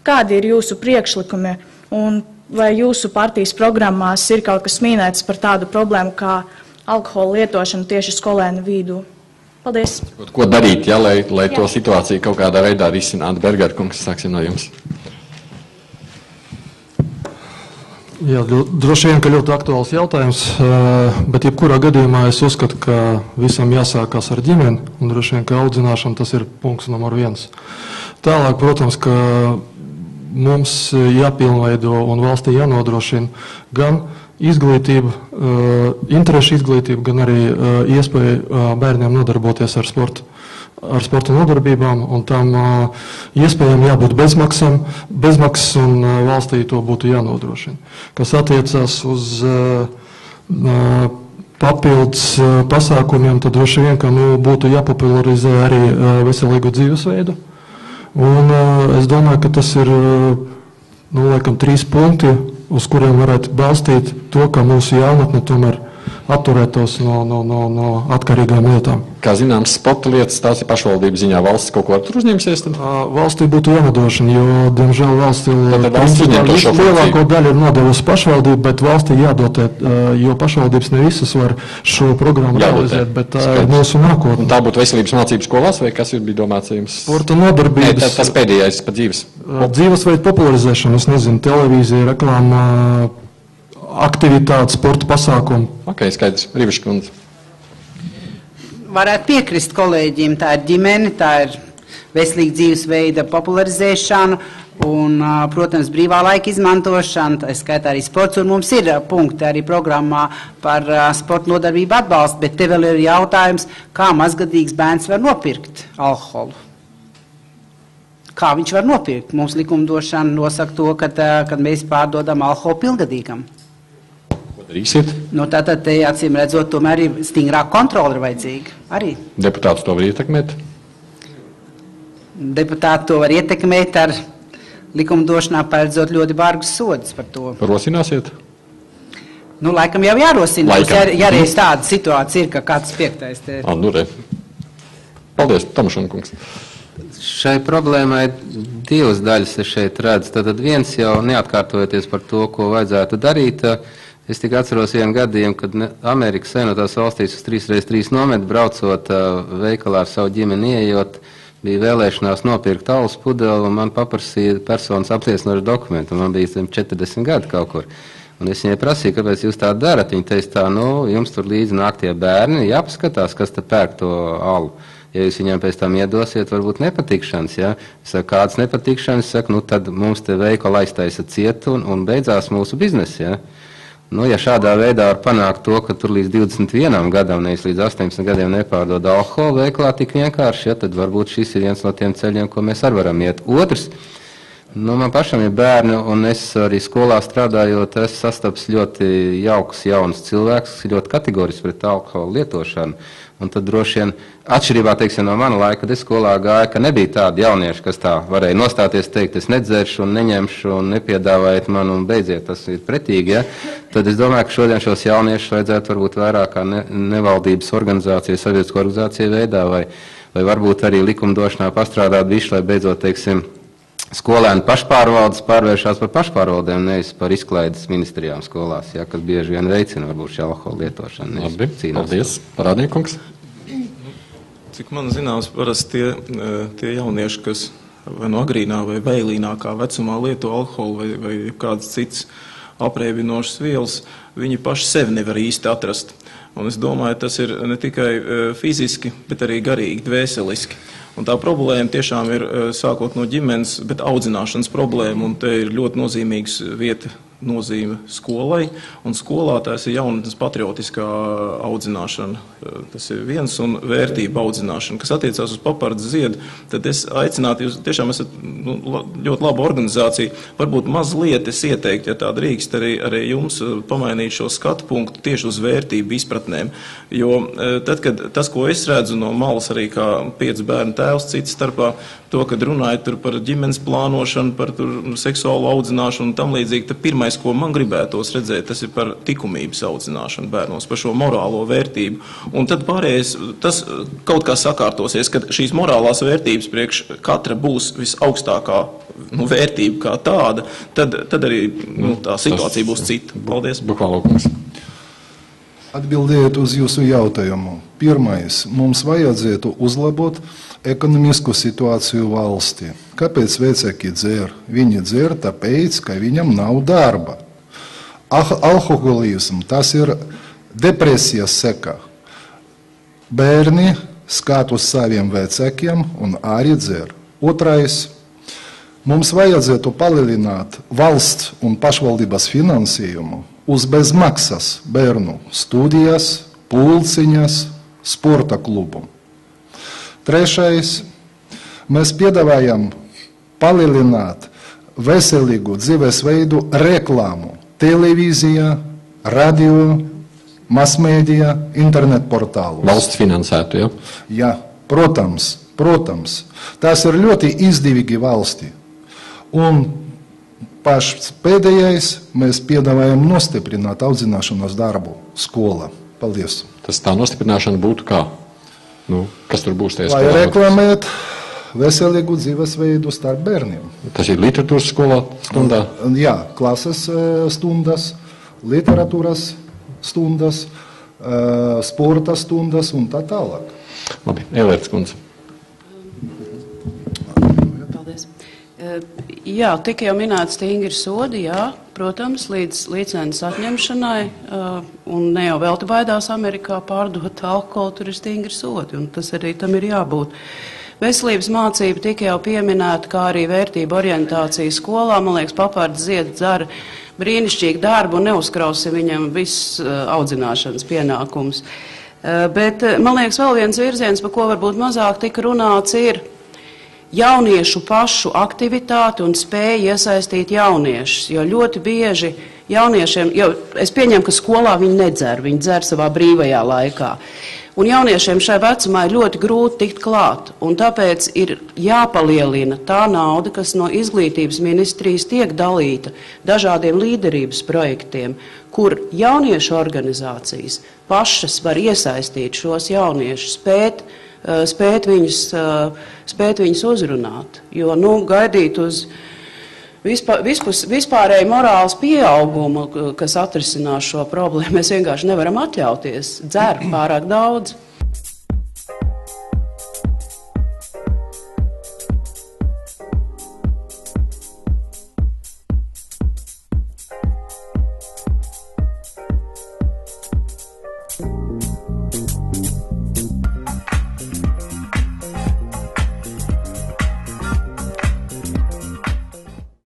Kādi ir jūsu priekšlikumi un vai jūsu partijas programmās ir kaut kas minēts par tādu problēmu kā alkohola lietošanu tieši skolēnu vidū? Paldies. Ko darīt, ja, lai to situāciju kaut kādā veidā risinātu? Berger kungs, sāksim no jums. Jā, droši vien, ka ļoti aktuāls jautājums, bet jebkurā gadījumā es uzskatu, ka visam jāsākās ar ģimeni, un droši vien, ka audzināšana tas ir punkts numur 1. Tālāk, protams, ka mums jāpilnveido un valstī jānodrošina gan izglītība, interešu izglītība, gan arī iespēja bērniem nodarboties ar sporta nodarbībām, un tam iespējām jābūt bezmaksas, un valstī to būtu jānodrošina. Kas attiecās uz papildus pasākumiem, tad droši vien, ka būtu jāpopularizē arī veselīgu dzīvesveidu. Un es domāju, ka tas ir, laikam, 3 punkti, uz kuriem varētu balstīt to, ka mūsu jaunatne tomēr atturētos no atkarīgām lietām. Kā zināms, sporta lietas, tās ir pašvaldības ziņā. Valsts kaut ko tur uzņemsies? Tad? Valstī būtu jānodrošina, jo, diemžēl, valsts lielāko daļu ir nodevusi pašvaldība, bet valstī jādotē, jo pašvaldības ne visas var šo programmu realizēt, bet tā ir mūsu nākotne. Tā būtu veselības mācību skolās, vai kas bija domāts jums? Sporta nodarbības. Tas pēdējais par dzīves. Dzīvesveidu popularizēšanu, es nezinu, televīzija, reklāma, aktivitātes, sporta pasākumu. Ok, skaidrs. Rivišķa kundze. Varētu piekrist kolēģiem, tā ir ģimene, tā ir veselīga dzīvesveida popularizēšana un, protams, brīvā laika izmantošana, tā skaitā arī sports, un mums ir punkti arī programmā par sporta nodarbību atbalstu, bet te vēl ir jautājums, kā mazgadīgs bērns var nopirkt alkoholu. Kā viņš var nopirkt? Mums likumdošana nosaka to, kad mēs pārdodam alkoholu pilngadīgam. Darīsiet? Tātad, acīm redzot, tomēr ir stingrāka kontrole ir vajadzīga arī. Deputātus to var ietekmēt? Deputāti to var ietekmēt ar likumdošanā paredzot ļoti bargus sodus par to. Rosināsiet? Laikam jau jārosina, ja reiz tāda situācija ir, ka kāds piektais te. Paldies, Tomašana kungs. Šai problēmai 2 daļas es šeit redzu. Tad viens jau neatkārtojoties par to, ko vajadzētu darīt. Es tikai atceros vienu gadījumu, kad Amerikas Savienotās valstīs uz 3x3 nometni braucot veikalā ar savu ģimeni ieejot, bija vēlēšanās nopirkt alus pudeli, un man paprasīja personas apliecinošu dokumentu. Man bija 40 gadi kaut kur. Un es viņai prasīju, kāpēc jūs tā darat. Viņa teica tā, jums tur līdzi nāk tie bērni, jāpaskatās, kas te pērk to alu. Ja jūs viņam pēc tam iedosiet, varbūt nepatikšanas, ja? Es saku, kādas nepatikšanas, es saku, tad mums te veikala aiztaisa ciet un beidzās mūsu biznesa, ja? Ja šādā veidā var panākt to, ka tur līdz 21 gadam, nevis līdz 18 gadiem nepārdod alkoholu veiklā tik vienkārši, ja? Tad varbūt šis ir viens no tiem ceļiem, ko mēs arī varam iet. Otrs, man pašam ir bērni, un es arī skolā strādājot, es sastaps ļoti jauks jauns cilvēks, kas ir ļoti kategorisks pret alkoholu lietošanu. Un tad droši vien atšķirībā, teiksim, no mana laika, kad es skolā gāju, ka nebija tādi jaunieši, kas tā varēja nostāties, teikt, es nedzeršu un neņemšu un nepiedāvājiet man un beidziet, tas ir pretīgi, ja? Tad es domāju, ka šodien šos jauniešus vajadzētu varbūt vairāk kā nevaldības organizāciju, sabiedrisko organizāciju veidā, vai varbūt arī likumdošanā pastrādāt visu, lai beidzot, teiksim, skolēni pašpārvaldes pārvēršās par pašpārvaldēm, nevis par izklaides ministrijām skolās, ja, kas bieži vien veicina varbūt šī alkohola lietošana. Labi, paldies. Parādniekungs. Cik man zināms, parasti tie jaunieši, kas vai no agrīnā vai vēlīnākā vecumā lieto alkoholu vai kādas citas apreibinošas vielas, viņi paši sevi nevar īsti atrast. Un es domāju, tas ir ne tikai fiziski, bet arī garīgi, dvēseliski. Un tā problēma tiešām ir sākot no ģimenes, bet audzināšanas problēma, un te ir ļoti nozīmīgs nozīme skolai, un skolā tās ir jaunatnes patriotiskā audzināšana. Tas ir viens un vērtība audzināšana. Kas attiecās uz Papardes ziedu, tad es aicinātu, jūs tiešām esat ļoti laba organizācija, varbūt mazliet es ieteiktu, ja tā drīkst, arī jums pamainīt šo skatu punktu tieši uz vērtību izpratnēm. Jo tad, kad tas, ko es redzu no malas arī kā 5 bērnu tēvs cits starpā, to, kad runājat par ģimenes plānošanu, par seksuālu audzināšanu un tam līdzīgi, tad pirmais pirmais, ko man gribētos redzēt, tas ir par likumības audzināšanu bērnos, par šo morālo vērtību. Un tad pārējais, tas kaut kā sakārtosies, kad šīs morālās vērtības priekš katra būs visaugstākā vērtība kā tāda, tad arī tā situācija būs cita. Paldies. Bukvalaukungs. Atbildējot uz jūsu jautājumu. Pirmais, mums vajadzētu uzlabot ekonomisku situāciju valstī. Kāpēc vecāki dzer? Viņi dzer tāpēc, ka viņam nav darba. Alkoholisms, tas ir depresijas seka. Bērni skatu saviem vecākiem un arī dzer. Otrais, mums vajadzētu palielināt valsts un pašvaldības finansējumu uz bezmaksas bērnu studijas, pulciņas, sporta klubu. Trešais, mēs piedāvājam palielināt veselīgu dzīvesveidu reklāmu televīzijā, radio, masmēdijā, internetportālos. Valsts finansētu, ja? Jā, protams. Tas ir ļoti izdevīgi valstī. Un pašs pēdējais, mēs piedāvājam nostiprināt audzināšanas darbu skolā. Paldies. Tas tā nostiprināšana būtu kā? Kas tur būs tajā Lai skolā? reklamēt veselīgu dzīvesveidu starp bērniem. Tas ir literatūras skolā stundā? Jā, klases stundas, literatūras stundas, sporta stundas un tā tālāk. Labi, Elērts kundze. Paldies. Jā, tika jau minēts stingri sodi, jā, protams, līdz licences atņemšanai, un ne jau velti baidās Amerikā pārdot alkoholu, tur ir stingri sodi, un tas arī tam ir jābūt. Veselības mācība tika jau pieminēta, kā arī vērtība orientācija skolā. Man liekas, Papārds Zieds dara brīnišķīgu darbu un neuzkrausim viņam viss audzināšanas pienākums. Bet man liekas, vēl viens virziens, par ko varbūt mazāk tika runāts, ir jauniešu pašu aktivitāti un spēja iesaistīt jauniešus. Jo ļoti bieži jauniešiem, jo es pieņemu, ka skolā viņi nedzer, viņi dzer savā brīvajā laikā. Un jauniešiem šai vecumā ir ļoti grūti tikt klāt, un tāpēc ir jāpalielina tā nauda, kas no izglītības ministrijas tiek dalīta dažādiem līderības projektiem, kur jauniešu organizācijas pašas var iesaistīt šos jauniešus, spēt viņus uzrunāt, jo gaidīt uz vispārēju morāles pieaugumu, kas atrisinās šo problēmu, mēs vienkārši nevaram atļauties. Dzer pārāk daudz.